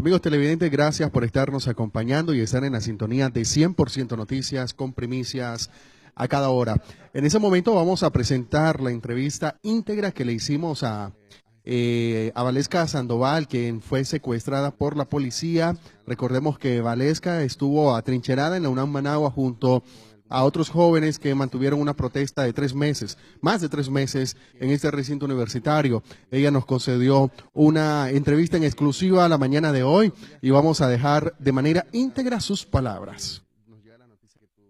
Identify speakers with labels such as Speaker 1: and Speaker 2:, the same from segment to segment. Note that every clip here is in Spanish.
Speaker 1: Amigos televidentes, gracias por estarnos acompañando y estar en la sintonía de 100% Noticias con primicias a cada hora. En ese momento vamos a presentar la entrevista íntegra que le hicimos a Valesca Sandoval, quien fue secuestrada por la policía. Recordemos que Valesca estuvo atrincherada en la UNAM Managua junto a otros jóvenes que mantuvieron una protesta de 3 meses, más de 3 meses en este recinto universitario. Ella nos concedió una entrevista en exclusiva a la mañana de hoy y vamos a dejar de manera íntegra sus palabras. Nos llega la noticia que tú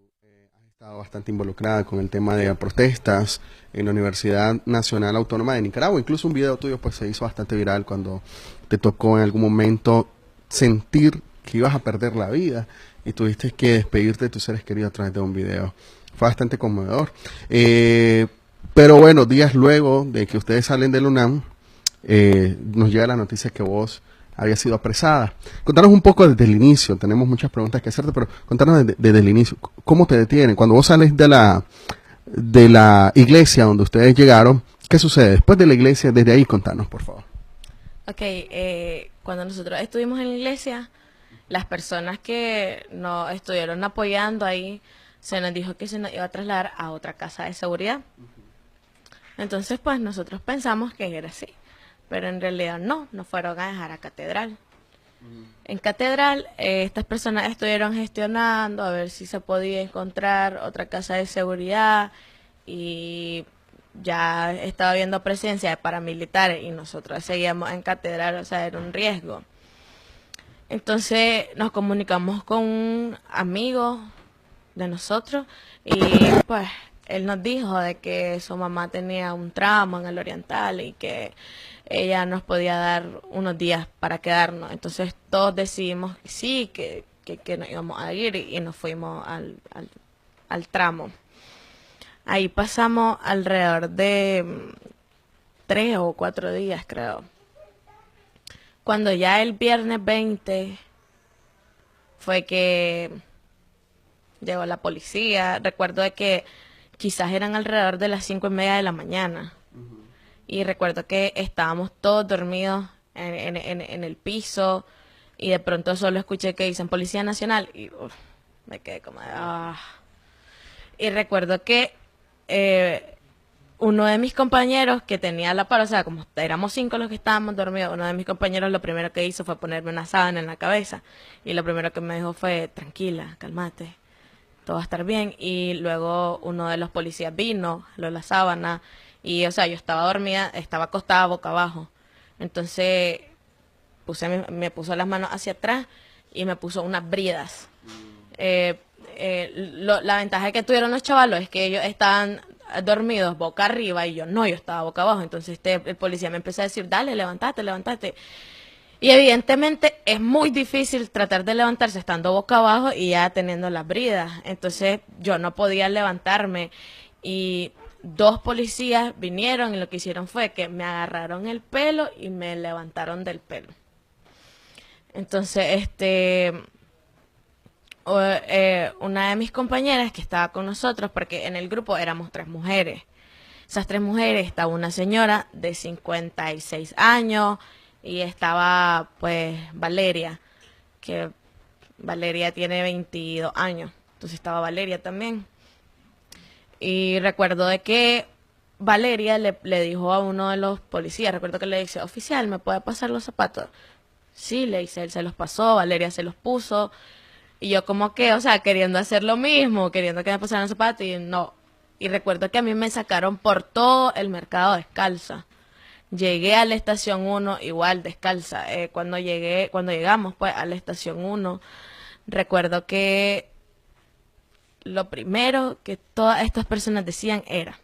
Speaker 1: has estado bastante involucrada con el tema de protestas en la Universidad Nacional Autónoma de Nicaragua. Incluso un video tuyo pues se hizo bastante viral cuando te tocó en algún momento sentir que ibas a perder la vida y tuviste que despedirte de tus seres queridos a través de un video. Fue bastante conmovedor. Pero bueno, días luego de que ustedes salen del UNAM, nos llega la noticia que vos habías sido apresada. Contanos un poco desde el inicio, tenemos muchas preguntas que hacerte, pero contanos desde el inicio, ¿cómo te detienen? Cuando vos sales de la iglesia donde ustedes llegaron, ¿qué sucede? Después de la iglesia, desde ahí contanos, por favor.
Speaker 2: Ok, cuando nosotros estuvimos en la iglesia, las personas que nos estuvieron apoyando ahí, se nos dijo que se nos iba a trasladar a otra casa de seguridad. Entonces, pues nosotros pensamos que era así, pero en realidad no, nos fueron a dejar a Catedral. En Catedral, estas personas estuvieron gestionando a ver si se podía encontrar otra casa de seguridad y ya estaba habiendo presencia de paramilitares y nosotros seguíamos en Catedral, o sea, era un riesgo. Entonces nos comunicamos con un amigo de nosotros y pues él nos dijo de que su mamá tenía un trauma en el Oriental y que ella nos podía dar unos días para quedarnos. Entonces todos decidimos que sí, que nos íbamos a ir y nos fuimos al tramo. Ahí pasamos alrededor de 3 o 4 días, creo. Cuando ya el viernes 20 fue que llegó la policía, recuerdo de que quizás eran alrededor de las 5:30 de la mañana. Y recuerdo que estábamos todos dormidos en el piso y de pronto solo escuché que dicen Policía Nacional y me quedé como de, ah. Y recuerdo que uno de mis compañeros que tenía la par, o sea, como éramos 5 los que estábamos dormidos, uno de mis compañeros lo primero que hizo fue ponerme una sábana en la cabeza y lo primero que me dijo fue, tranquila, cálmate, todo va a estar bien. Y luego uno de los policías vino, lo de la sábana y, o sea, yo estaba dormida, estaba acostada boca abajo. Entonces me puso las manos hacia atrás y me puso unas bridas. La ventaja que tuvieron los chavalos es que ellos estaban dormidos boca arriba y yo no, yo estaba boca abajo. Entonces el policía me empezó a decir, dale, levántate, levántate. Y evidentemente es muy difícil tratar de levantarse estando boca abajo y ya teniendo las bridas. Entonces yo no podía levantarme y 2 policías vinieron y lo que hicieron fue que me agarraron el pelo y me levantaron del pelo. Entonces, una de mis compañeras que estaba con nosotros, porque en el grupo éramos 3 mujeres. Esas 3 mujeres, estaba una señora de 56 años y estaba pues Valeria, que Valeria tiene 22 años, entonces estaba Valeria también. Y recuerdo de que Valeria le dijo a uno de los policías, recuerdo que le dice, oficial, ¿me puede pasar los zapatos? Sí, le dice, él se los pasó, Valeria se los puso. Y yo como que, o sea, queriendo hacer lo mismo, queriendo que me pasaran los zapatos y no. Y recuerdo que a mí me sacaron por todo el mercado descalza. Llegué a la estación 1 igual descalza. Cuando llegamos pues a la estación 1, recuerdo que lo primero que todas estas personas decían era,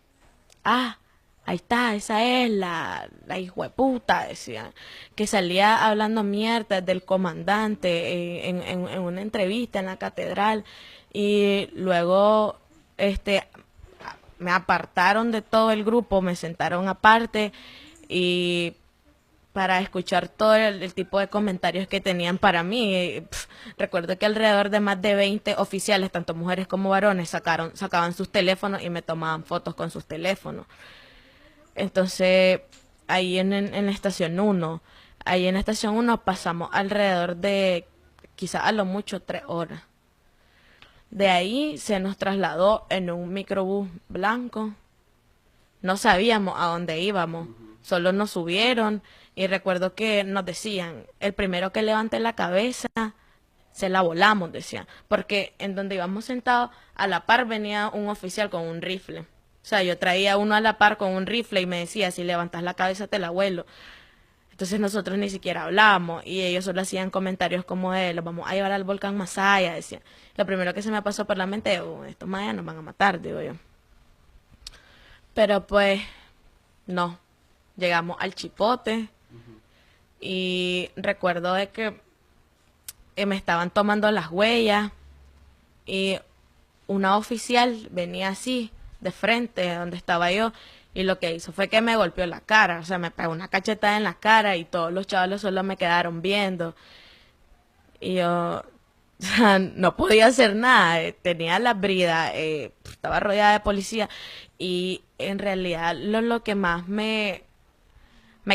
Speaker 2: ah, ahí está, esa es la hijueputa, decían, que salía hablando mierda del comandante en una entrevista en la catedral y luego me apartaron de todo el grupo, me sentaron aparte y para escuchar todo el tipo de comentarios que tenían para mí. Recuerdo que alrededor de más de 20 oficiales, tanto mujeres como varones, sacaban sus teléfonos y me tomaban fotos con sus teléfonos. Entonces, ahí en la estación 1, ahí en Estación 1 pasamos alrededor de, quizás a lo mucho, 3 horas. De ahí se nos trasladó en un microbús blanco. No sabíamos a dónde íbamos, solo nos subieron y recuerdo que nos decían, el primero que levante la cabeza, se la volamos, decían, porque en donde íbamos sentados, a la par venía un oficial con un rifle. O sea, yo traía uno a la par con un rifle y me decía, si levantas la cabeza te la vuelo. Entonces nosotros ni siquiera hablábamos y ellos solo hacían comentarios como de, los vamos a llevar al volcán Masaya, decían. Lo primero que se me pasó por la mente, estos mayas nos van a matar, digo yo. Pero pues, no. Llegamos al Chipote y recuerdo de que me estaban tomando las huellas y una oficial venía así, de frente, donde estaba yo, y lo que hizo fue que me golpeó la cara, o sea, me pegó una cachetada en la cara y todos los chavalos solo me quedaron viendo. Y yo, o sea, no podía hacer nada, tenía la brida, estaba rodeada de policía y en realidad lo que más me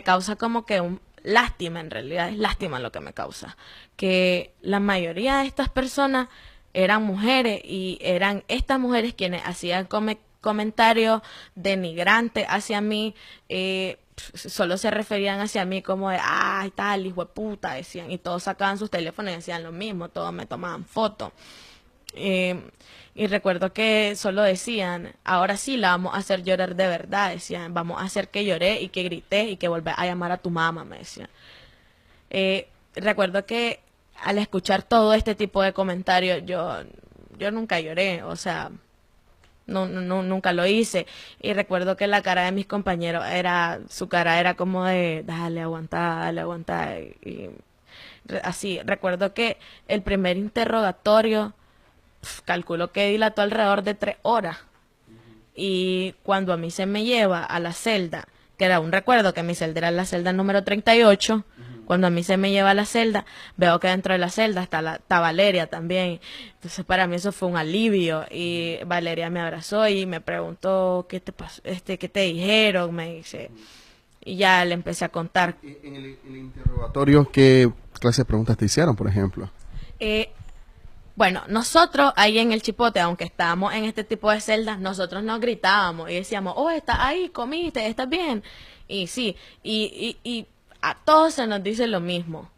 Speaker 2: causa como que un lástima, en realidad es lástima lo que me causa, que la mayoría de estas personas eran mujeres y eran estas mujeres quienes hacían comentarios denigrantes hacia mí, solo se referían hacia mí como de, ay, tal, hijo de puta, decían, y todos sacaban sus teléfonos y decían lo mismo, todos me tomaban fotos. Y recuerdo que solo decían, ahora sí la vamos a hacer llorar de verdad, decían, vamos a hacer que lloré y que grité y que volver a llamar a tu mamá, me decían. Recuerdo que al escuchar todo este tipo de comentarios, yo nunca lloré, o sea, nunca lo hice. Y recuerdo que la cara de mis compañeros su cara era como de, dale, aguanta, dale, aguanta. Y así, recuerdo que el primer interrogatorio, calculo que dilató alrededor de 3 horas. Y cuando a mí se me lleva a la celda, que era un recuerdo que mi celda era la celda número 38, cuando a mí se me lleva a la celda, veo que dentro de la celda está Valeria también. Entonces para mí eso fue un alivio y Valeria me abrazó y me preguntó, ¿qué te pasó? ¿Qué te dijeron? Me dice. Y ya le empecé a contar.
Speaker 1: En el interrogatorio, ¿qué clase de preguntas te hicieron, por ejemplo?
Speaker 2: Bueno, nosotros ahí en el Chipote, aunque estábamos en este tipo de celdas, nosotros nos gritábamos y decíamos, oh, estás ahí, comiste, estás bien. Y sí, y a todos se nos dice lo mismo.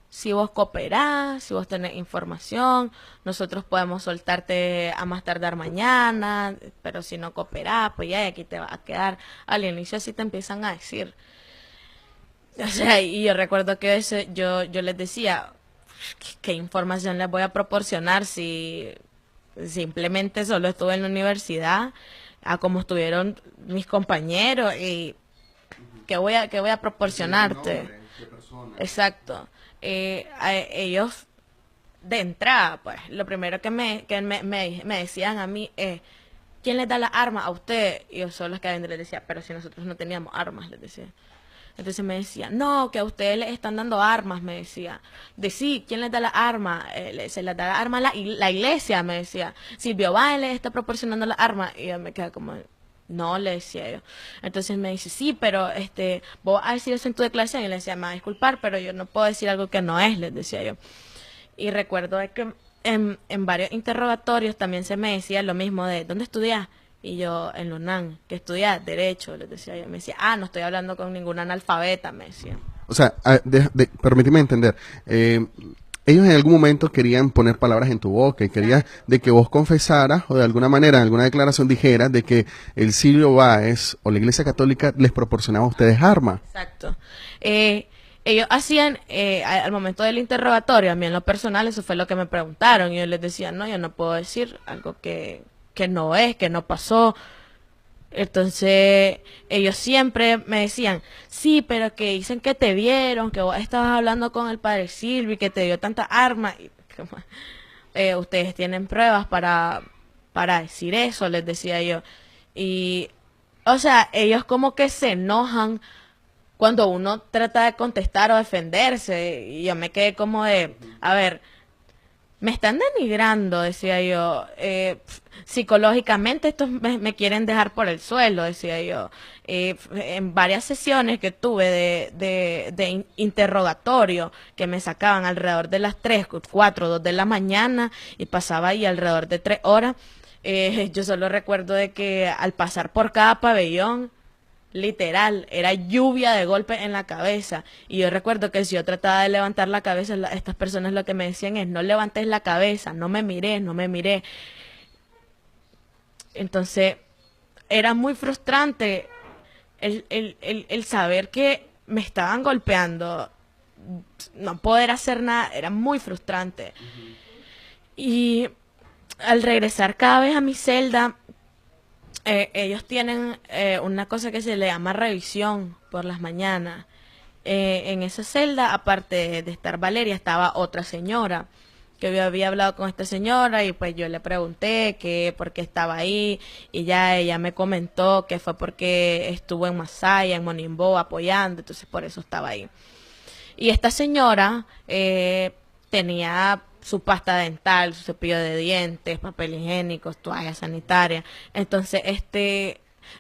Speaker 2: Si vos cooperás, si vos tenés información, nosotros podemos soltarte a más tardar mañana, pero si no cooperás, pues ya aquí te vas a quedar. Al inicio así te empiezan a decir. O sea, y yo recuerdo que yo les decía, ¿qué información les voy a proporcionar si simplemente solo estuve en la universidad, a como estuvieron mis compañeros y qué voy a proporcionarte? Exacto. Ellos de entrada, pues, lo primero que me decían a mí es, ¿quién les da las armas a usted? Y yo solo es que les decía, pero si nosotros no teníamos armas, les decía. Entonces me decía, no, que a ustedes les están dando armas, me decía. De sí, ¿quién les da las armas? Se les da las armas la iglesia, me decía. Silvio Báez les está proporcionando las armas. Y yo me quedé como, no, le decía yo. Entonces me dice, sí, pero vos vas a decir eso en tu declaración. Y le decía, me va a disculpar, pero yo no puedo decir algo que no es, les decía yo. Y recuerdo de que en varios interrogatorios también se me decía lo mismo de, ¿dónde estudias? Y yo, en la UNAM, que estudia Derecho, les decía yo. Me decía, no estoy hablando con ninguna analfabeta, me decía.
Speaker 1: O sea, permíteme entender. Ellos en algún momento querían poner palabras en tu boca y querían de que vos confesaras o de alguna manera, en alguna declaración dijeras de que el Silvio Báez o la Iglesia Católica les proporcionaba a ustedes armas.
Speaker 2: Exacto. Ellos hacían, al momento del interrogatorio, a mí en lo personal, eso fue lo que me preguntaron. Y yo les decía, no, yo no puedo decir algo que no es, que no pasó. Entonces ellos siempre me decían, sí, pero que dicen que te vieron, que vos estabas hablando con el padre Silvio y que te dio tantas armas. Y, ustedes tienen pruebas para decir eso, les decía yo. Y, o sea, ellos como que se enojan cuando uno trata de contestar o defenderse. Y yo me quedé como de, a ver, me están denigrando, decía yo. Psicológicamente estos me quieren dejar por el suelo, decía yo. En varias sesiones que tuve de interrogatorio, que me sacaban alrededor de las 3, 4, 2 de la mañana y pasaba ahí alrededor de 3 horas. Yo solo recuerdo de que al pasar por cada pabellón, literal, era lluvia de golpes en la cabeza. Y yo recuerdo que si yo trataba de levantar la cabeza, estas personas lo que me decían es, no levantes la cabeza, no me mires, no me mires. Entonces, era muy frustrante el saber que me estaban golpeando, no poder hacer nada, era muy frustrante. Y al regresar cada vez a mi celda, ellos tienen una cosa que se le llama revisión por las mañanas. En esa celda, aparte de estar Valeria, estaba otra señora que yo había hablado con esta señora y pues yo le pregunté que por qué estaba ahí y ya ella me comentó que fue porque estuvo en Masaya, en Monimbo apoyando, entonces por eso estaba ahí. Y esta señora tenía su pasta dental, su cepillo de dientes, papel higiénico, toalla sanitaria. Entonces,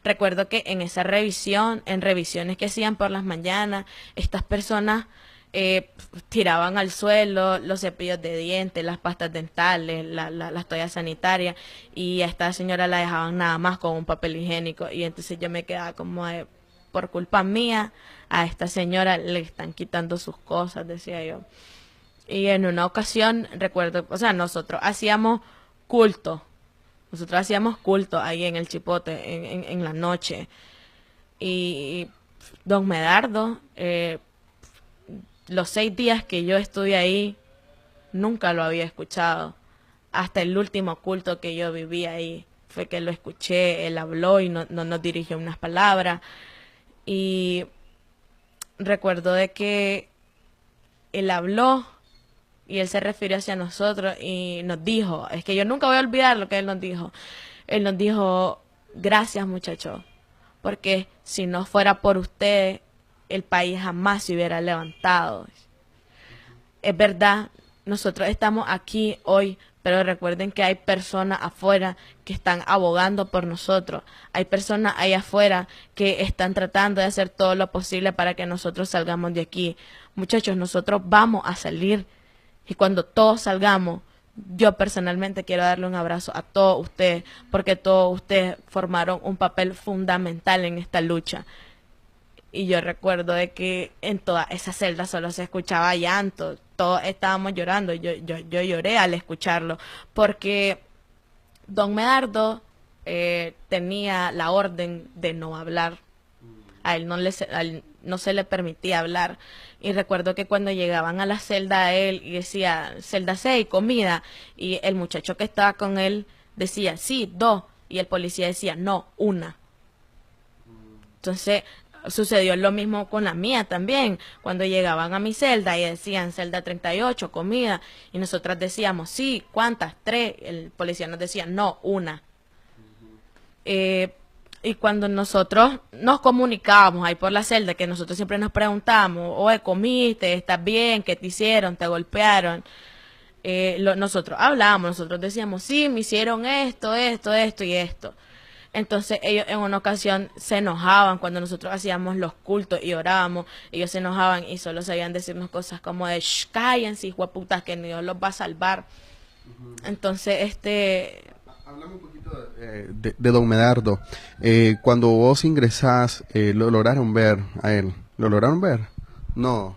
Speaker 2: recuerdo que en esa revisión, en revisiones que hacían por las mañanas, estas personas tiraban al suelo los cepillos de dientes, las pastas dentales, las toallas sanitarias, y a esta señora la dejaban nada más con un papel higiénico. Y entonces yo me quedaba como por culpa mía, a esta señora le están quitando sus cosas, decía yo. Y en una ocasión, recuerdo, o sea, nosotros hacíamos culto. Nosotros hacíamos culto ahí en el Chipote, en la noche. Y don Medardo, los 6 días que yo estuve ahí, nunca lo había escuchado. Hasta el último culto que yo viví ahí, fue que lo escuché, él habló y no nos dirigió unas palabras. Y recuerdo de que él habló y él se refirió hacia nosotros y nos dijo, es que yo nunca voy a olvidar lo que él nos dijo. Él nos dijo, gracias muchachos, porque si no fuera por ustedes, el país jamás se hubiera levantado. Es verdad, nosotros estamos aquí hoy, pero recuerden que hay personas afuera que están abogando por nosotros. Hay personas ahí afuera que están tratando de hacer todo lo posible para que nosotros salgamos de aquí. Muchachos, nosotros vamos a salir. Y cuando todos salgamos, yo personalmente quiero darle un abrazo a todos ustedes, porque todos ustedes formaron un papel fundamental en esta lucha. Y yo recuerdo de que en toda esa celda solo se escuchaba llanto, todos estábamos llorando, yo lloré al escucharlo, porque don Medardo tenía la orden de no hablar, a él no se le permitía hablar. Y recuerdo que cuando llegaban a la celda a él y decía, celda 6, comida, y el muchacho que estaba con él decía, sí, 2, y el policía decía, no, 1. Entonces, sucedió lo mismo con la mía también, cuando llegaban a mi celda y decían, celda 38, comida, y nosotras decíamos, sí, ¿cuántas? 3, el policía nos decía, no, 1. Y cuando nosotros nos comunicábamos ahí por la celda, que nosotros siempre nos preguntábamos, oye, ¿comiste? ¿Estás bien? ¿Qué te hicieron? ¿Te golpearon? Nosotros hablábamos, nosotros decíamos, sí, me hicieron esto y esto. Entonces ellos en una ocasión se enojaban cuando nosotros hacíamos los cultos y orábamos. Ellos se enojaban y solo sabían decirnos cosas como de, shh, cállense, hijueputas, que Dios los va a salvar. Entonces,
Speaker 1: Hablame un poquito de don Medardo. Cuando vos ingresás, ¿lo lograron ver a él? ¿Lo lograron ver? No.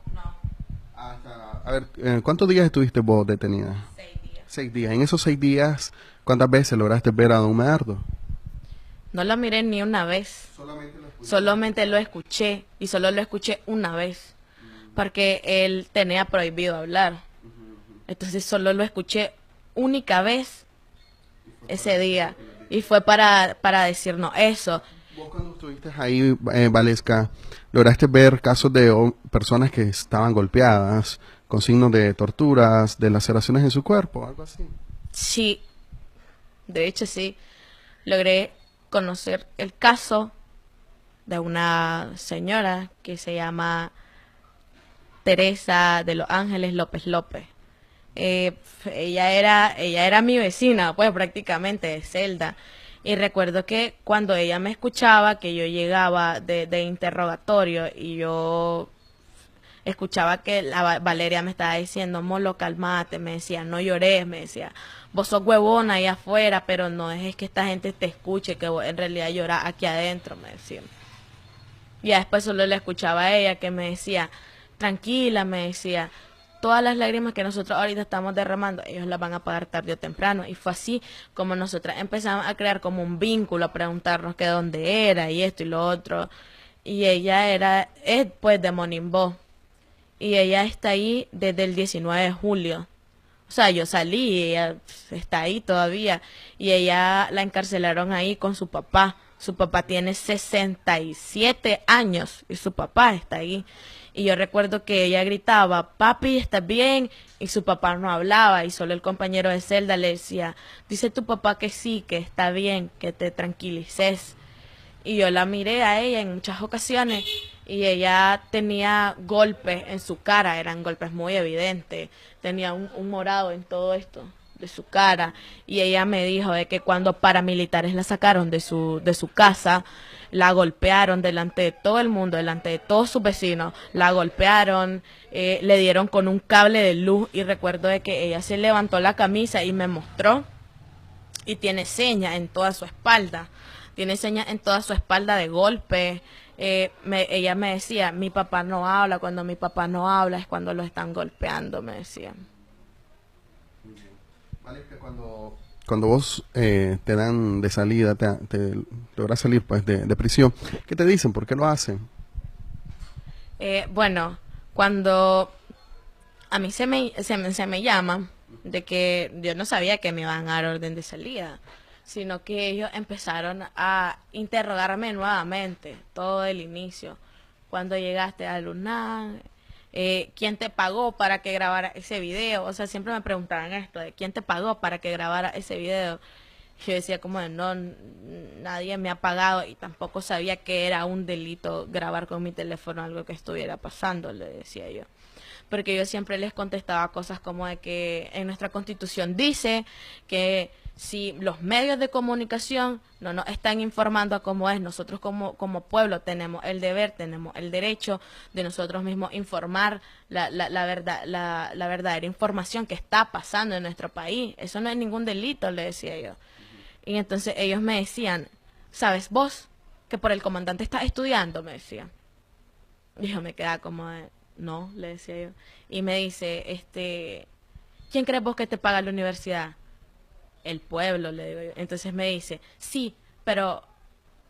Speaker 1: A ver, ¿cuántos días estuviste vos detenida?
Speaker 2: 6 días.
Speaker 1: 6 días. En esos 6 días, ¿cuántas veces lograste ver a don Medardo?
Speaker 2: No lo miré ni una vez. Solamente lo escuché y solo lo escuché una vez. Porque él tenía prohibido hablar. Entonces solo lo escuché única vez ese día. Y fue para decirnos eso.
Speaker 1: Vos cuando estuviste ahí, Valesca, ¿lograste ver casos de personas que estaban golpeadas con signos de torturas, de laceraciones en su cuerpo, algo así?
Speaker 2: Sí, de hecho sí. Logré conocer el caso de una señora que se llama Teresa de los Ángeles López López. ella era mi vecina, pues prácticamente de celda. Y recuerdo que cuando ella me escuchaba, que yo llegaba de interrogatorio y yo escuchaba que Valeria me estaba diciendo, Molo, calmate, me decía, no llores, me decía, vos sos huevona ahí afuera, pero no es que esta gente te escuche, que vos en realidad llorás aquí adentro, me decía. Y ya después solo le escuchaba a ella que me decía, tranquila, me decía, todas las lágrimas que nosotros ahorita estamos derramando, ellos las van a pagar tarde o temprano. Y fue así como nosotras empezamos a crear como un vínculo, a preguntarnos que dónde era y esto y lo otro. Y ella es pues de Monimbó. Y ella está ahí desde el 19 de julio. O sea, yo salí y ella está ahí todavía. Y ella la encarcelaron ahí con su papá. Su papá tiene 67 años y su papá está ahí. Y yo recuerdo que ella gritaba, papi, ¿estás bien? Y su papá no hablaba y solo el compañero de celda le decía, dice tu papá que sí, que está bien, que te tranquilices. Y yo la miré a ella en muchas ocasiones y ella tenía golpes en su cara, eran golpes muy evidentes, tenía un morado en todo esto de su cara y ella me dijo de que cuando paramilitares la sacaron de su casa, la golpearon delante de todo el mundo, delante de todos sus vecinos, la golpearon, le dieron con un cable de luz y recuerdo de que ella se levantó la camisa y me mostró y tiene señas en toda su espalda. Tiene señas en toda su espalda de golpe. Ella me decía, mi papá no habla, cuando mi papá no habla es cuando lo están golpeando, me decía.
Speaker 1: Vale, que cuando vos te dan de salida, te logras salir pues de prisión, ¿qué te dicen? ¿Por qué lo hacen?
Speaker 2: Bueno, cuando a mí se me llama de que yo no sabía que me iban a dar orden de salida, sino que ellos empezaron a interrogarme nuevamente, todo el inicio. Cuando llegaste a Luna, ¿quién te pagó para que grabara ese video? O sea, siempre me preguntaban esto, de quién te pagó para que grabara ese video. Yo decía como de, no, nadie me ha pagado y tampoco sabía que era un delito grabar con mi teléfono algo que estuviera pasando, le decía yo. Porque yo siempre les contestaba cosas como de que en nuestra constitución dice que si los medios de comunicación no nos están informando a cómo es, nosotros como pueblo tenemos el deber, tenemos el derecho de nosotros mismos informar la verdad, la verdadera información que está pasando en nuestro país. Eso no es ningún delito, le decía yo. Y entonces ellos me decían, ¿sabes vos que por el comandante estás estudiando? Me decían. Y yo me quedaba como de, no, le decía yo. Y me dice, ¿quién crees vos que te paga la universidad? El pueblo, le digo yo. Entonces me dice, sí, pero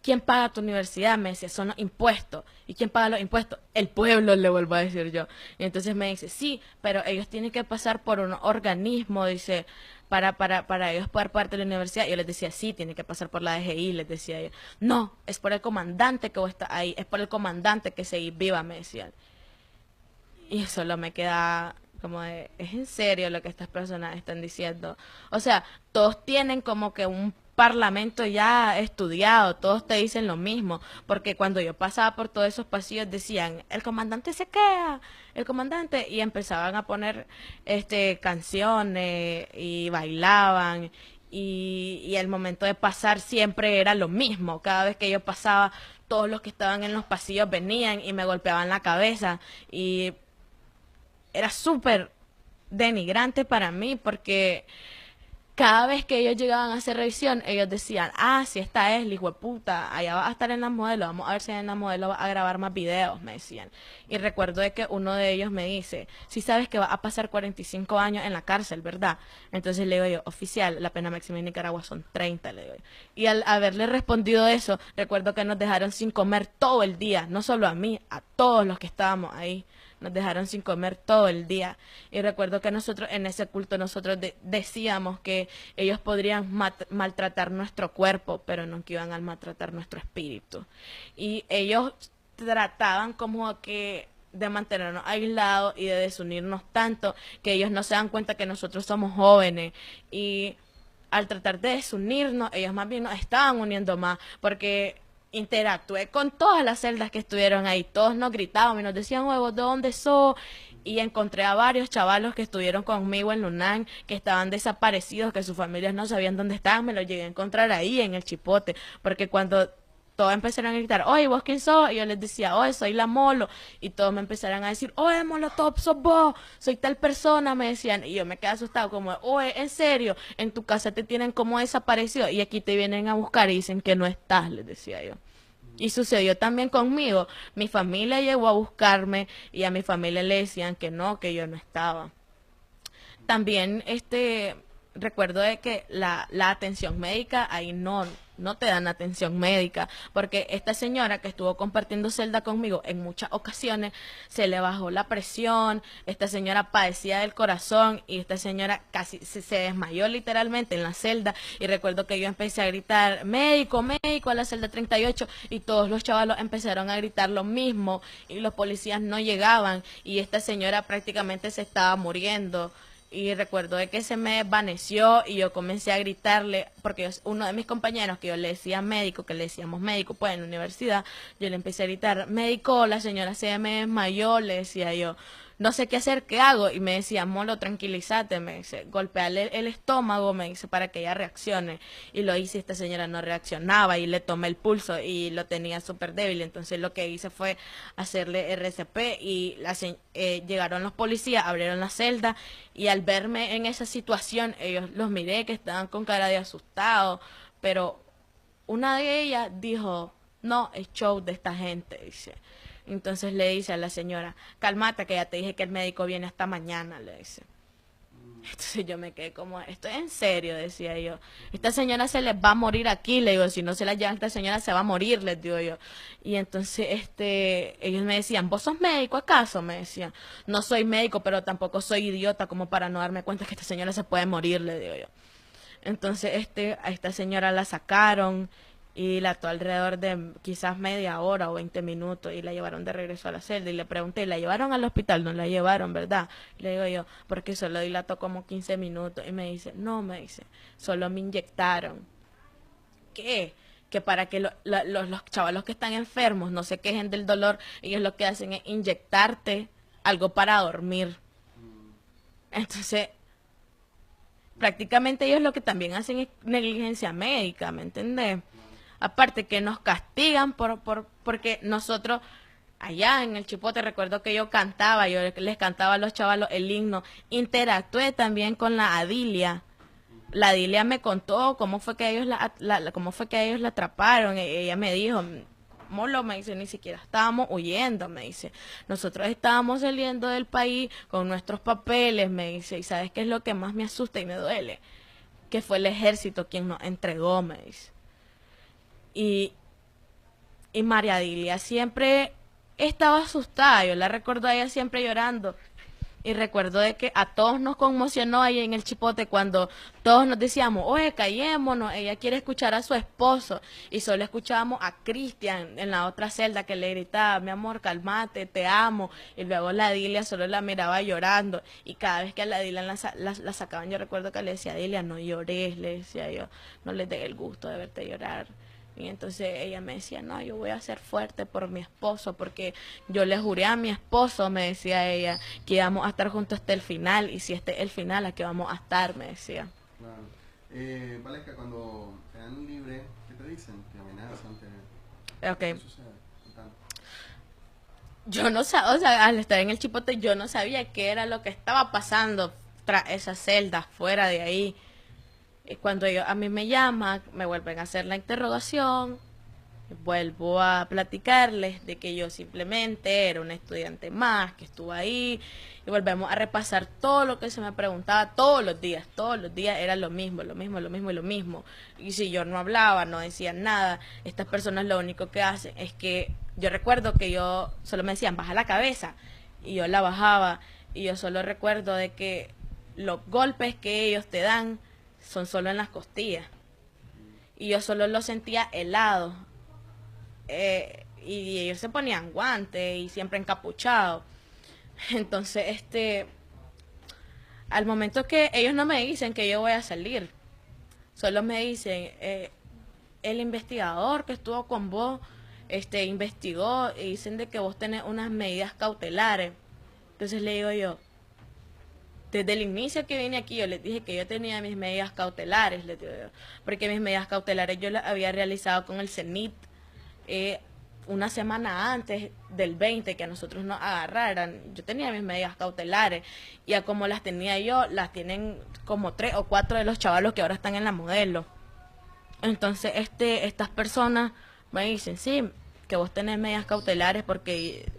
Speaker 2: ¿quién paga tu universidad? Me decía, son los impuestos. ¿Y quién paga los impuestos? El pueblo, le vuelvo a decir yo. Y entonces me dice, sí, pero ellos tienen que pasar por un organismo, dice, para ellos poder parte de la universidad. Y yo les decía, sí, tienen que pasar por la DGI, les decía yo. No, es por el comandante que vos estás ahí, es por el comandante que seguís viva, me decían. Y solo me queda como de, ¿es en serio lo que estas personas están diciendo? O sea, todos tienen como que un parlamento ya estudiado, todos te dicen lo mismo, porque cuando yo pasaba por todos esos pasillos decían, el comandante se queda, el comandante, y empezaban a poner canciones y bailaban. Y el momento de pasar siempre era lo mismo. Cada vez que yo pasaba, todos los que estaban en los pasillos venían y me golpeaban la cabeza. Y era súper denigrante para mí porque cada vez que ellos llegaban a hacer revisión, ellos decían, ah, si esta es la hijueputa, allá va a estar en la modelo, vamos a ver si en la modelo va a grabar más videos, me decían. Y recuerdo de que uno de ellos me dice, si sabes que va a pasar 45 años en la cárcel, ¿verdad? Entonces le digo yo, oficial, la pena máxima en Nicaragua son 30, le digo yo. Y al haberle respondido eso, recuerdo que nos dejaron sin comer todo el día, no solo a mí, a todos los que estábamos ahí. Nos dejaron sin comer todo el día. Y recuerdo que nosotros en ese culto nosotros decíamos que ellos podrían maltratar nuestro cuerpo, pero no que iban a maltratar nuestro espíritu. Y ellos trataban como que de mantenernos aislados y de desunirnos tanto que ellos no se dan cuenta que nosotros somos jóvenes. Y al tratar de desunirnos, ellos más bien nos estaban uniendo más, porque interactué con todas las celdas que estuvieron ahí, todos nos gritaban y nos decían, huevos, ¿de dónde sos? y encontré a varios chavalos que estuvieron conmigo en Lunán, que estaban desaparecidos, que sus familias no sabían dónde estaban, me los llegué a encontrar ahí en el Chipote, porque cuando todos empezaron a gritar, oye, ¿vos quién sos? Y yo les decía, oye, soy la Molo, y todos me empezaron a decir, oye, Molotov, sos vos, soy tal persona, me decían, y yo me quedé asustado, como, oye, en serio, en tu casa te tienen como desaparecido, y aquí te vienen a buscar y dicen que no estás, les decía yo. Y sucedió también conmigo. Mi familia llegó a buscarme y a mi familia le decían que no, que yo no estaba. También recuerdo de que la atención médica ahí no te dan atención médica, porque esta señora que estuvo compartiendo celda conmigo en muchas ocasiones se le bajó la presión, esta señora padecía del corazón y esta señora casi se desmayó literalmente en la celda. Y recuerdo que yo empecé a gritar médico, médico a la celda 38 y todos los chavalos empezaron a gritar lo mismo y los policías no llegaban y esta señora prácticamente se estaba muriendo. Y recuerdo de que se me desvaneció y yo comencé a gritarle, porque uno de mis compañeros que yo le decía médico, que le decíamos médico, pues en la universidad, yo le empecé a gritar, médico, la señora se me desmayó, le decía yo, no sé qué hacer, ¿qué hago? Y me decía, Molo, tranquilízate, me dice, golpearle el estómago, me dice, para que ella reaccione. Y lo hice, esta señora no reaccionaba y le tomé el pulso y lo tenía súper débil. Entonces lo que hice fue hacerle RCP y llegaron los policías, abrieron la celda y al verme en esa situación, ellos los miré que estaban con cara de asustados, pero una de ellas dijo, no, es show de esta gente, dice. Entonces le dice a la señora, cálmate que ya te dije que el médico viene hasta mañana, le dice. Entonces yo me quedé como, esto es en serio, decía yo. Esta señora se les va a morir aquí, le digo, si no se la llevan, esta señora se va a morir, les digo yo. Y entonces ellos me decían, ¿vos sos médico acaso? Me decían, no soy médico, pero tampoco soy idiota como para no darme cuenta que esta señora se puede morir, le digo yo. Entonces a esta señora la sacaron y la ató alrededor de quizás media hora o 20 minutos y la llevaron de regreso a la celda y le pregunté, ¿la llevaron al hospital? No la llevaron, ¿verdad? Le digo yo, porque solo dilató como 15 minutos y me dice, no, me dice, solo me inyectaron. ¿Qué? Que para que los chavalos que están enfermos no se quejen del dolor, ellos lo que hacen es inyectarte algo para dormir. Entonces, prácticamente ellos lo que también hacen es negligencia médica, ¿me entendés? Aparte que nos castigan porque nosotros allá en el Chipote, recuerdo que yo cantaba, yo les cantaba a los chavalos el himno, interactué también con la Adilia. La Adilia me contó cómo fue que ellos cómo fue que ellos la atraparon. Ella me dijo, Molo, me dice, ni siquiera estábamos huyendo, me dice. Nosotros estábamos saliendo del país con nuestros papeles, me dice, y ¿sabes qué es lo que más me asusta y me duele? Que fue el ejército quien nos entregó, me dice. Y, y María Dilia siempre estaba asustada, yo la recuerdo a ella siempre llorando. Y recuerdo de que a todos nos conmocionó ahí en el Chipote cuando todos nos decíamos, oye, callémonos, ella quiere escuchar a su esposo. Y solo escuchábamos a Cristian en la otra celda que le gritaba, mi amor, calmate, te amo. Y luego la Dilia solo la miraba llorando. Y cada vez que a la Dilia la sacaban, yo recuerdo que le decía, Dilia, no llores, le decía yo, no les dé el gusto de verte llorar. Y entonces ella me decía, no, yo voy a ser fuerte por mi esposo, porque yo le juré a mi esposo, me decía ella, que íbamos a estar juntos hasta el final, y si este es el final, ¿a qué vamos a estar? Me decía.
Speaker 1: Claro. Valesca, cuando te dan libre, ¿qué te dicen? ¿Te amenazan?
Speaker 2: ¿Qué sucede? Yo no sabía, o sea, al estar en el Chipote, yo no sabía qué era lo que estaba pasando tras esas celdas, fuera de ahí. Cuando a mí me llaman, me vuelven a hacer la interrogación, vuelvo a platicarles de que yo simplemente era un estudiante más, que estuvo ahí, y volvemos a repasar todo lo que se me preguntaba todos los días era lo mismo, lo mismo, lo mismo y lo mismo. Y si yo no hablaba, no decía nada, estas personas lo único que hacen es que, yo recuerdo que yo solo me decían, baja la cabeza, y yo la bajaba, y yo solo recuerdo de que los golpes que ellos te dan son solo en las costillas y yo solo lo sentía helado, y ellos se ponían guantes y siempre encapuchados. Entonces al momento que ellos no me dicen que yo voy a salir, solo me dicen, el investigador que estuvo con vos investigó y dicen de que vos tenés unas medidas cautelares. Entonces le digo yo, desde el inicio que vine aquí, yo les dije que yo tenía mis medidas cautelares, les digo yo, porque mis medidas cautelares yo las había realizado con el CENIT una semana antes del 20 que a nosotros nos agarraran. Yo tenía mis medidas cautelares y a como las tenía yo, las tienen como 3 o 4 de los chavalos que ahora están en la modelo. Entonces estas personas me dicen, sí, que vos tenés medidas cautelares porque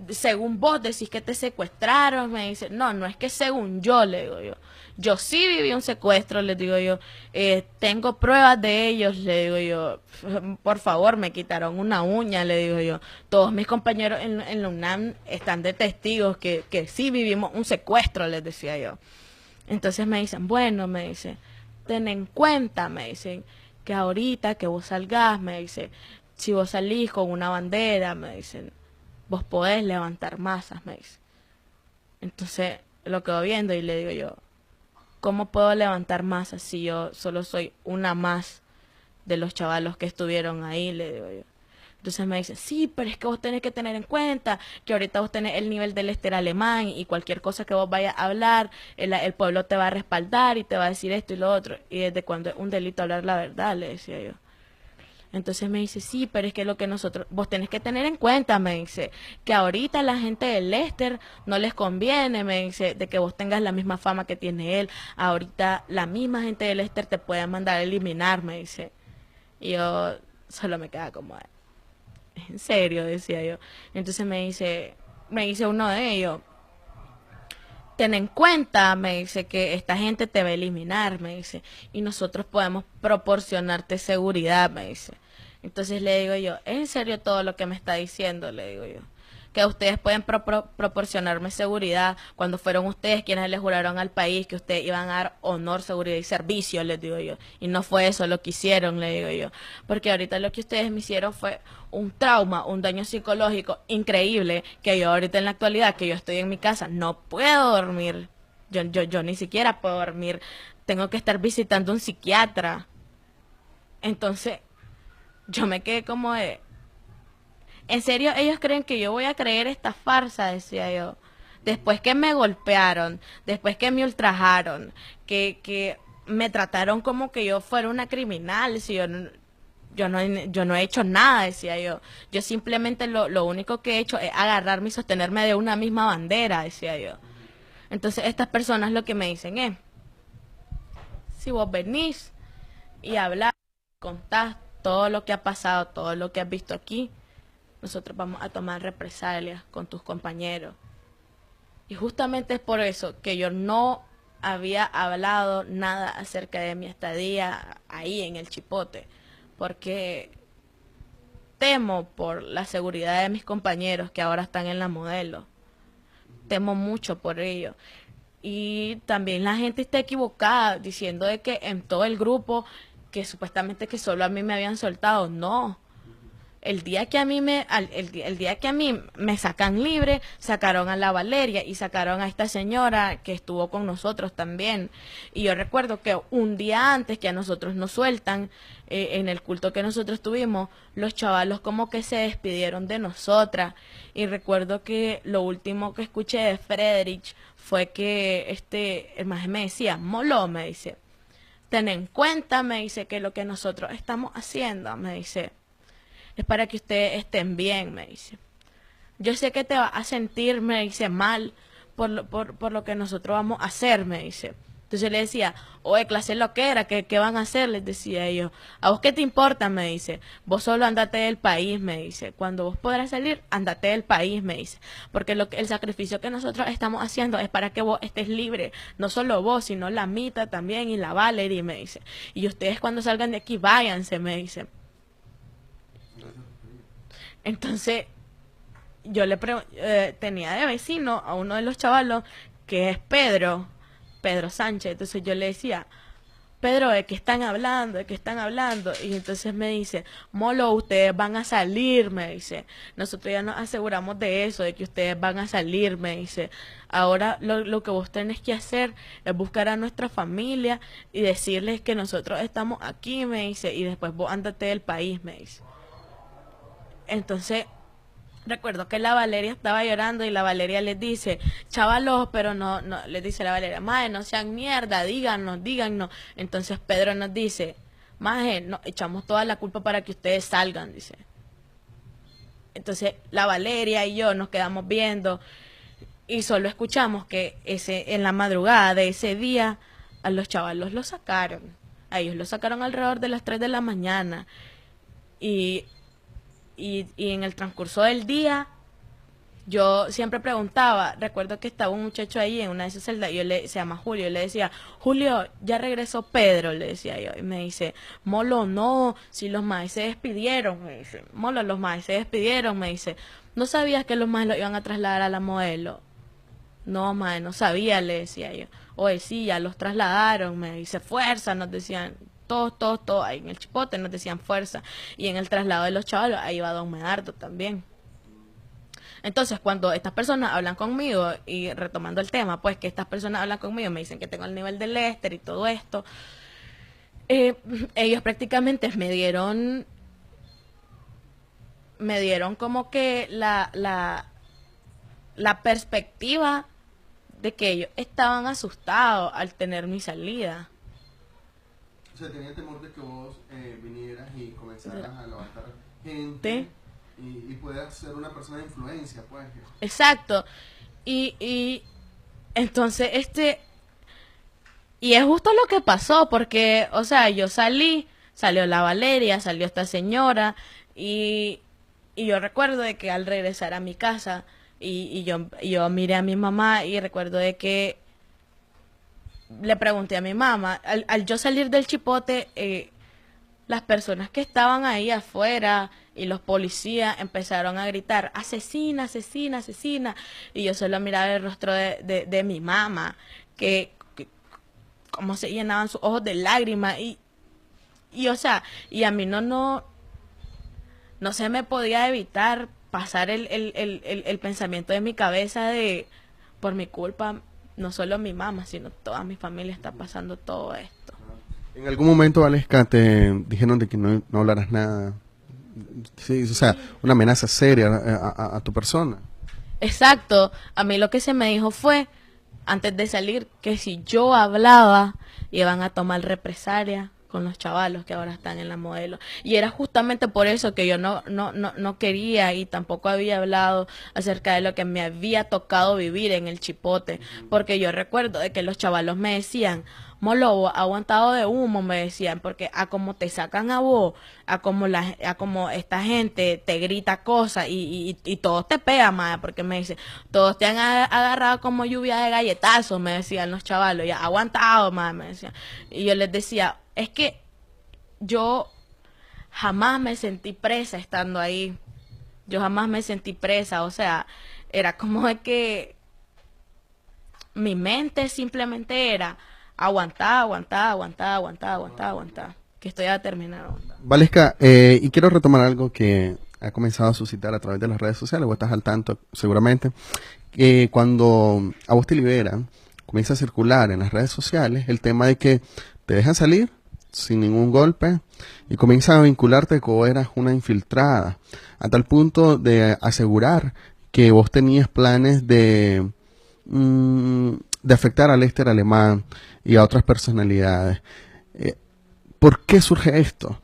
Speaker 2: según vos decís que te secuestraron. Me dicen, no, no es que según yo, le digo yo sí viví un secuestro, les digo yo, tengo pruebas de ellos, le digo yo, por favor, me quitaron una uña, le digo yo, todos mis compañeros en la UNAM están de testigos que sí vivimos un secuestro, les decía yo. Entonces me dicen, bueno, me dicen, ten en cuenta, me dicen, que ahorita que vos salgás, me dicen, si vos salís con una bandera, me dicen, vos podés levantar masas, me dicen. Entonces lo quedo viendo y le digo yo, ¿cómo puedo levantar masas si yo solo soy una más de los chavalos que estuvieron ahí? Le digo yo. Entonces me dice, sí, pero es que vos tenés que tener en cuenta que ahorita vos tenés el nivel del Lester alemán y cualquier cosa que vos vayas a hablar, el pueblo te va a respaldar y te va a decir esto y lo otro. Y desde cuando es un delito hablar la verdad, le decía yo. Entonces me dice, sí, pero es que lo que vos tenés que tener en cuenta, me dice, que ahorita la gente del Lester no les conviene, me dice, de que vos tengas la misma fama que tiene él. Ahorita la misma gente del Lester te puede mandar a eliminar, me dice. Y yo solo me quedaba como, en serio, decía yo. Entonces me dice uno de ellos, ten en cuenta, me dice, que esta gente te va a eliminar, me dice, y nosotros podemos proporcionarte seguridad, me dice. Entonces le digo yo, ¿es en serio todo lo que me está diciendo? Le digo yo, que ustedes pueden proporcionarme seguridad cuando fueron ustedes quienes le juraron al país que ustedes iban a dar honor, seguridad y servicio, les digo yo. Y no fue eso lo que hicieron, le digo yo. Porque ahorita lo que ustedes me hicieron fue un trauma, un daño psicológico increíble, que yo ahorita en la actualidad, que yo estoy en mi casa, no puedo dormir. Yo ni siquiera puedo dormir. Tengo que estar visitando un psiquiatra. Entonces, yo me quedé como de... ¿En serio ellos creen que yo voy a creer esta farsa? Decía yo. Después que me golpearon, después que me ultrajaron, que me trataron como que yo fuera una criminal, si yo no he hecho nada, decía yo. Yo simplemente lo único que he hecho es agarrarme y sostenerme de una misma bandera, decía yo. Entonces estas personas lo que me dicen es, si vos venís y hablas, contás todo lo que ha pasado, todo lo que has visto aquí, nosotros vamos a tomar represalias con tus compañeros. Y justamente es por eso que yo no había hablado nada acerca de mi estadía ahí en el Chipote, porque temo por la seguridad de mis compañeros que ahora están en la modelo. Temo mucho por ello. Y también la gente está equivocada diciendo de que en todo el grupo, que supuestamente que solo a mí me habían soltado. No. El día que a mí el día que a mí me sacan libre, sacaron a la Valeria y sacaron a esta señora que estuvo con nosotros también. Y yo recuerdo que un día antes que a nosotros nos sueltan, en el culto que nosotros tuvimos, los chavalos como que se despidieron de nosotras. Y recuerdo que lo último que escuché de Frederich fue que el maje me decía, Molo, me dice, ten en cuenta, me dice, que lo que nosotros estamos haciendo, me dice, es para que ustedes estén bien, me dice. Yo sé que te vas a sentir, me dice, mal por lo que nosotros vamos a hacer, me dice. Entonces le decía, oye, clase loquera, ¿qué van a hacer? Les decía yo. ¿A vos qué te importa? Me dice. Vos solo andate del país, me dice. Cuando vos podrás salir, andate del país, me dice. Porque el sacrificio que nosotros estamos haciendo es para que vos estés libre. No solo vos, sino la Mita también y la Valerie, me dice. Y ustedes cuando salgan de aquí, váyanse, me dice. Entonces, yo tenía de vecino a uno de los chavalos, que es Pedro Sánchez. Entonces yo le decía, Pedro, ¿de qué están hablando? ¿De qué están hablando? Y entonces me dice, Molo, ustedes van a salir, me dice. Nosotros ya nos aseguramos de eso, de que ustedes van a salir, me dice. Ahora lo que vos tenés que hacer es buscar a nuestra familia y decirles que nosotros estamos aquí, me dice, y después vos andate del país, me dice. Entonces, recuerdo que la Valeria estaba llorando y la Valeria les dice, chavalos, pero no, les dice la Valeria, maje, no sean mierda, díganos. Entonces Pedro nos dice, maje, no, echamos toda la culpa para que ustedes salgan, dice. Entonces la Valeria y yo nos quedamos viendo y solo escuchamos que en la madrugada de ese día a los chavalos los sacaron. A ellos los sacaron alrededor de las 3 de la mañana. Y en el transcurso del día, yo siempre preguntaba, recuerdo que estaba un muchacho ahí en una de esas celdas, se llama Julio, le decía, Julio, ya regresó Pedro, le decía yo, y me dice, Molo, no, si los maes se despidieron, me dice, Molo, los maes se despidieron, me dice, ¿no sabías que los maes lo iban a trasladar a la Modelo? No, mae, no sabía, le decía yo. Oye, sí, ya los trasladaron, me dice, fuerza, nos decían, todos, ahí en el Chipote nos decían fuerza. Y en el traslado de los chavalos, ahí va don Medardo también. Entonces, cuando estas personas hablan conmigo, y retomando el tema, pues que estas personas hablan conmigo, me dicen que tengo el nivel de Lester y todo esto, ellos prácticamente me dieron como que la perspectiva de que ellos estaban asustados al tener mi salida.
Speaker 1: O sea, tenía temor de que vos vinieras y comenzaras a levantar gente. ¿Sí? Y puedas ser una persona de influencia, pues.
Speaker 2: Exacto. Y entonces, y es justo lo que pasó, porque, o sea, yo salió la Valeria, salió esta señora, y yo recuerdo de que al regresar a mi casa, yo miré a mi mamá y recuerdo de que le pregunté a mi mamá, al yo salir del Chipote, las personas que estaban ahí afuera y los policías empezaron a gritar, asesina, asesina, asesina. Y yo solo miraba el rostro de mi mamá, que como se llenaban sus ojos de lágrimas. O sea, y a mí no se me podía evitar pasar el pensamiento de mi cabeza de, por mi culpa, no solo mi mamá, sino toda mi familia está pasando todo esto.
Speaker 1: ¿En algún momento, Valesca, te dijeron de que no hablaras nada? Sí, o sea, una amenaza seria a tu persona.
Speaker 2: Exacto. A mí lo que se me dijo fue, antes de salir, que si yo hablaba, iban a tomar represalia con los chavalos que ahora están en la Modelo. Y era justamente por eso que yo no quería y tampoco había hablado acerca de lo que me había tocado vivir en el Chipote. Porque yo recuerdo de que los chavalos me decían, Molo, aguantado de humo, me decían, porque a como te sacan a vos, a como esta gente te grita cosas y todos te pegan, madre, porque me dicen, todos te han agarrado como lluvia de galletazos, me decían los chavalos, ya aguantado, madre, me decían. Y yo les decía, es que yo jamás me sentí presa estando ahí. Yo jamás me sentí presa, o sea, era como de que mi mente simplemente era aguantar, que estoy a terminar.
Speaker 1: Valesca, y quiero retomar algo que ha comenzado a suscitar a través de las redes sociales, vos estás al tanto seguramente, que cuando a vos te liberan, comienza a circular en las redes sociales el tema de que te dejan salir sin ningún golpe y comienzan a vincularte como eras una infiltrada, a tal punto de asegurar que vos tenías planes de afectar a Lester Alemán y a otras personalidades. ¿Por qué surge esto?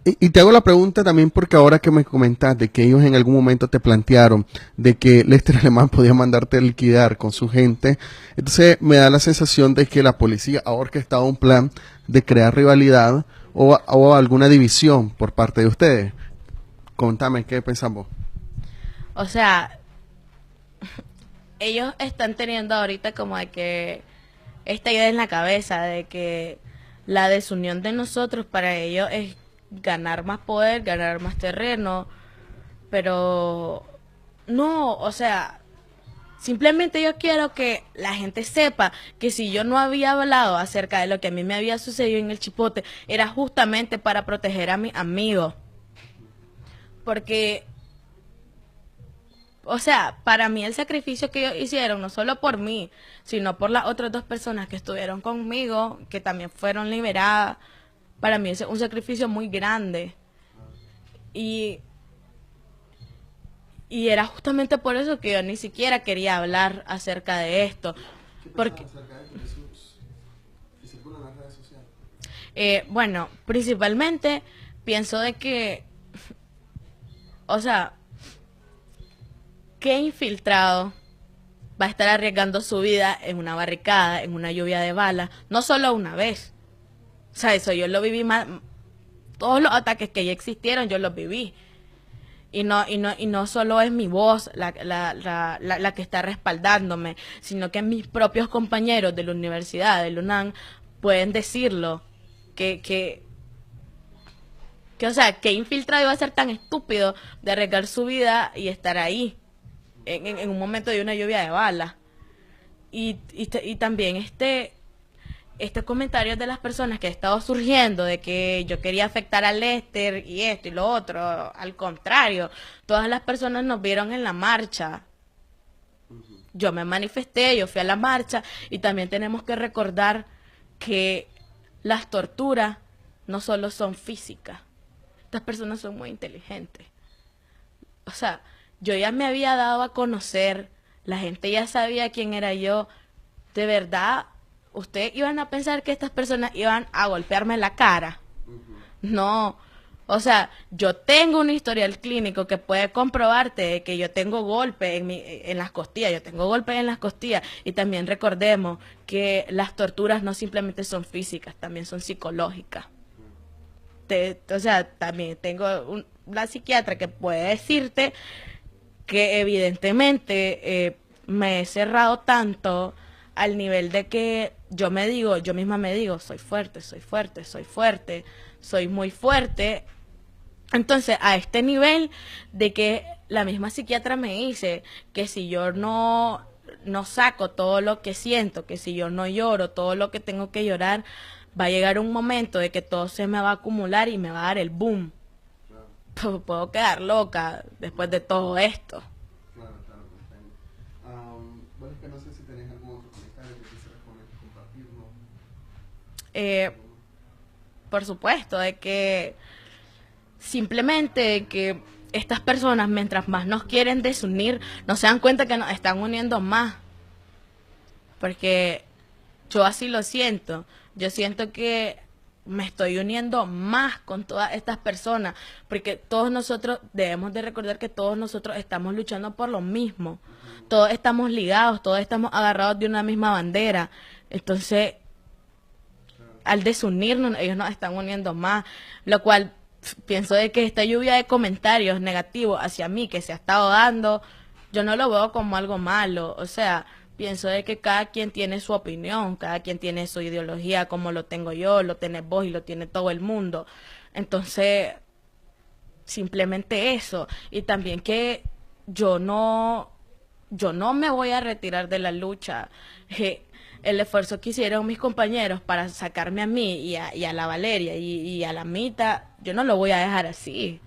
Speaker 1: Y te hago la pregunta también porque ahora que me comentas de que ellos en algún momento te plantearon de que Lester Alemán podía mandarte a liquidar con su gente, entonces me da la sensación de que la policía ha orquestado un plan de crear rivalidad o alguna división por parte de ustedes. Contame, ¿qué pensamos?
Speaker 2: O sea, ellos están teniendo ahorita como de que esta idea en la cabeza de que la desunión de nosotros para ellos es ganar más poder, ganar más terreno, pero no, o sea, simplemente yo quiero que la gente sepa que si yo no había hablado acerca de lo que a mí me había sucedido en el Chipote, era justamente para proteger a mis amigos. Porque, o sea, para mí el sacrificio que ellos hicieron, no solo por mí, sino por las otras 2 personas que estuvieron conmigo, que también fueron liberadas, para mí es un sacrificio muy grande. Y Y era justamente por eso que yo ni siquiera quería hablar acerca de esto.
Speaker 1: ¿Qué
Speaker 2: Porque,
Speaker 1: pensabas acerca de esto? Jesús? ¿Y circula en las redes sociales?
Speaker 2: bueno, principalmente pienso de que, o sea, ¿qué infiltrado va a estar arriesgando su vida en una barricada, en una lluvia de balas? No solo una vez. O sea, eso yo lo viví más. Todos los ataques que ya existieron, yo los viví. Y no solo es mi voz la que está respaldándome, sino que mis propios compañeros de la universidad, de la UNAM, pueden decirlo. O sea, que infiltrado iba a ser tan estúpido de arriesgar su vida y estar ahí, en un momento de una lluvia de balas. Y también este comentario de las personas que ha estado surgiendo de que yo quería afectar a Lester y esto y lo otro, al contrario, todas las personas nos vieron en la marcha. Yo me manifesté, yo fui a la marcha y también tenemos que recordar que las torturas no solo son físicas, estas personas son muy inteligentes. O sea, yo ya me había dado a conocer, la gente ya sabía quién era yo, de verdad. ¿Ustedes iban a pensar que estas personas iban a golpearme la cara? No. O sea, yo tengo un historial clínico que puede comprobarte que yo tengo golpes en las costillas, yo tengo golpes en las costillas. Y también recordemos que las torturas no simplemente son físicas, también son psicológicas. O sea, también tengo una psiquiatra que puede decirte que evidentemente me he cerrado tanto al nivel de que yo misma me digo, soy fuerte, soy fuerte, soy fuerte, soy muy fuerte. Entonces, a este nivel de que la misma psiquiatra me dice que si yo no saco todo lo que siento, que si yo no lloro todo lo que tengo que llorar, va a llegar un momento de que todo se me va a acumular y me va a dar el boom. Puedo quedar loca después de todo esto.
Speaker 1: Claro, claro, comprendo. Bueno, es que no sé si tenés algún otro comentario que quisieras compartirnos.
Speaker 2: Por supuesto, de que simplemente que estas personas, mientras más nos quieren desunir, no se dan cuenta que nos están uniendo más. Porque yo así lo siento. Yo siento que me estoy uniendo más con todas estas personas, porque todos nosotros debemos de recordar que todos nosotros estamos luchando por lo mismo. Todos estamos ligados, todos estamos agarrados de una misma bandera. Entonces, al desunirnos, ellos nos están uniendo más, lo cual pienso de que esta lluvia de comentarios negativos hacia mí que se ha estado dando, yo no lo veo como algo malo. O sea, pienso de que cada quien tiene su opinión, cada quien tiene su ideología, como lo tengo yo, lo tenés vos y lo tiene todo el mundo. Entonces, simplemente eso. Y también que yo no me voy a retirar de la lucha. El esfuerzo que hicieron mis compañeros para sacarme a mí y a la Valeria y a la Mita, yo no lo voy a dejar así.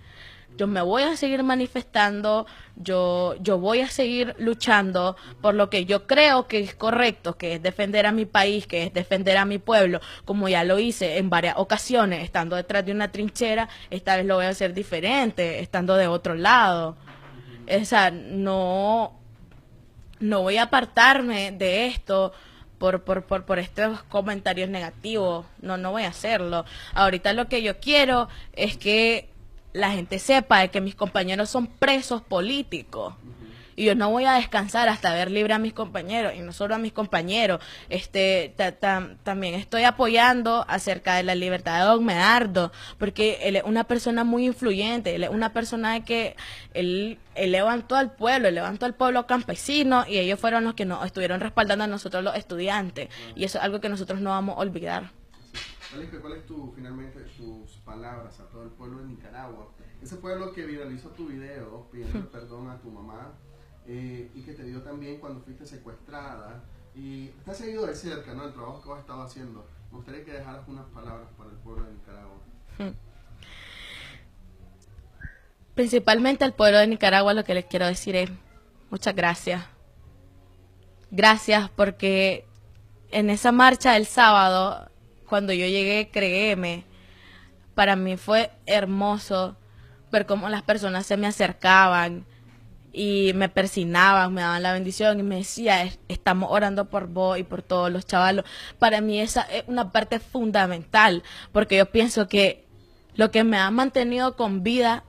Speaker 2: Yo me voy a seguir manifestando, yo voy a seguir luchando por lo que yo creo que es correcto, que es defender a mi país, que es defender a mi pueblo, como ya lo hice en varias ocasiones, estando detrás de una trinchera. Esta vez lo voy a hacer diferente, estando de otro lado. O sea, no voy a apartarme de esto por estos comentarios negativos. No voy a hacerlo. Ahorita lo que yo quiero es que la gente sepa de que mis compañeros son presos políticos. Y yo no voy a descansar hasta ver libre a mis compañeros, y no solo a mis compañeros. También estoy apoyando acerca de la libertad de Don Medardo, porque él es una persona muy influyente, él es una persona de que él levantó al pueblo campesino, y ellos fueron los que nos estuvieron respaldando a nosotros los estudiantes. Y eso es algo que nosotros no vamos a olvidar.
Speaker 1: ¿Cuáles finalmente tus palabras a todo el pueblo de Nicaragua? Ese pueblo que viralizó tu video pidiendo perdón a tu mamá, y que te dio también cuando fuiste secuestrada, y te has seguido de cerca, ¿no?, el trabajo que has estado haciendo. Me gustaría que dejaras unas palabras para el pueblo de Nicaragua.
Speaker 2: Principalmente al pueblo de Nicaragua lo que les quiero decir es muchas gracias. Gracias, porque en esa marcha del sábado, cuando yo llegué, créeme, para mí fue hermoso ver cómo las personas se me acercaban y me persinaban, me daban la bendición y me decía, estamos orando por vos y por todos los chavalos. Para mí esa es una parte fundamental, porque yo pienso que lo que me ha mantenido con vida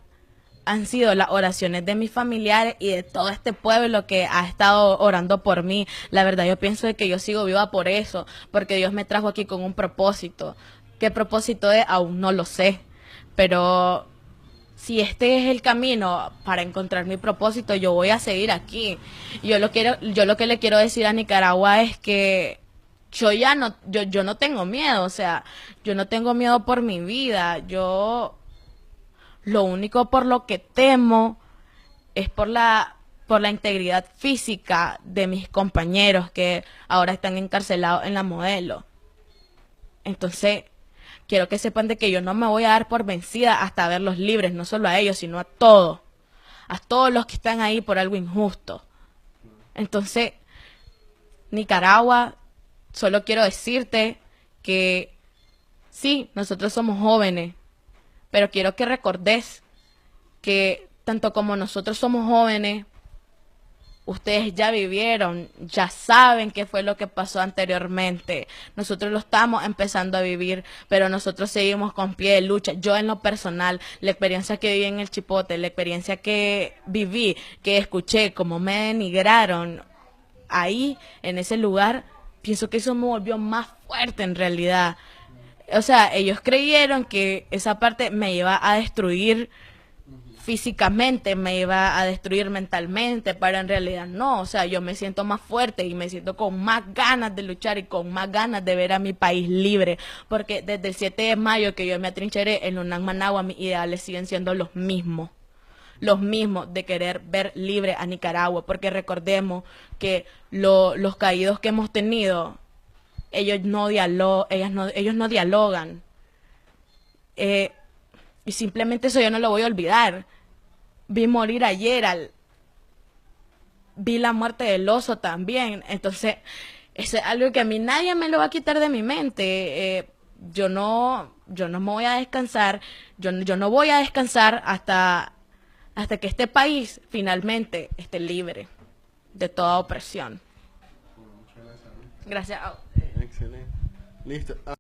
Speaker 2: han sido las oraciones de mis familiares y de todo este pueblo que ha estado orando por mí. La verdad, yo pienso de que yo sigo viva por eso, porque Dios me trajo aquí con un propósito. ¿Qué propósito es? Aún no lo sé, pero si este es el camino para encontrar mi propósito, yo voy a seguir aquí. Yo lo que le quiero decir a Nicaragua es que yo no tengo miedo, o sea, yo no tengo miedo por mi vida. Yo lo único por lo que temo es por la integridad física de mis compañeros que ahora están encarcelados en la Modelo. Entonces, quiero que sepan de que yo no me voy a dar por vencida hasta verlos libres, no solo a ellos, sino a todos los que están ahí por algo injusto. Entonces, Nicaragua, solo quiero decirte que sí, nosotros somos jóvenes, pero quiero que recordes que tanto como nosotros somos jóvenes, ustedes ya vivieron, ya saben qué fue lo que pasó anteriormente. Nosotros lo estamos empezando a vivir, pero nosotros seguimos con pie de lucha. Yo en lo personal, la experiencia que viví en el Chipote, la experiencia que viví, que escuché, cómo me denigraron ahí, en ese lugar, pienso que eso me volvió más fuerte en realidad. O sea, ellos creyeron que esa parte me iba a destruir físicamente, me iba a destruir mentalmente, pero en realidad no. O sea, yo me siento más fuerte y me siento con más ganas de luchar y con más ganas de ver a mi país libre, porque desde el 7 de mayo que yo me atrincheré en Unang Managua, mis ideales siguen siendo los mismos de querer ver libre a Nicaragua, porque recordemos que los caídos que hemos tenido, ellos no dialogan. Y simplemente eso yo no lo voy a olvidar. Vi morir ayer, vi la muerte del oso también. Entonces, eso es algo que a mí nadie me lo va a quitar de mi mente. Yo no me voy a descansar, yo no voy a descansar hasta que este país finalmente esté libre de toda opresión. Gracias.
Speaker 1: Excelente. Listo.